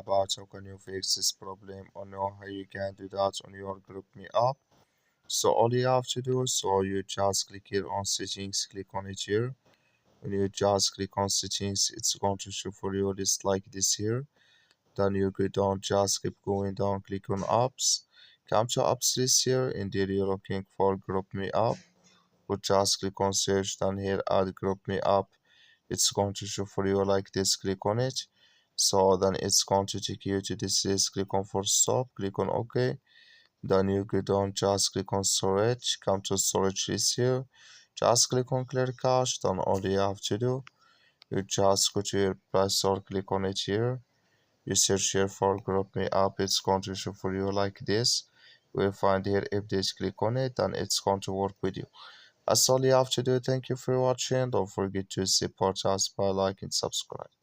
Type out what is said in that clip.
about how can you fix this problem or know how you can do that on your GroupMe app. So all you have to do, so you just click here on settings, click on it here. When you just click on settings, it's going to show for you a list like this here. Then you go down, just keep going down, click on apps. Come to apps list here, and there you're looking for GroupMe app. Or just click on search, then here add GroupMe app. It's going to show for you like this, click on it. So then it's going to take you to this list, click on for stop, click on OK. Then you go down, just click on storage, come to storage list here. Just click on clear cache, then all you have to do, you just go to your Play Store, click on it here. You search here for GroupMe app, it's going to show for you like this. You will find here updates, click on it, and it's going to work with you. That's all you have to do. Thank you for watching. Don't forget to support us by liking and subscribe.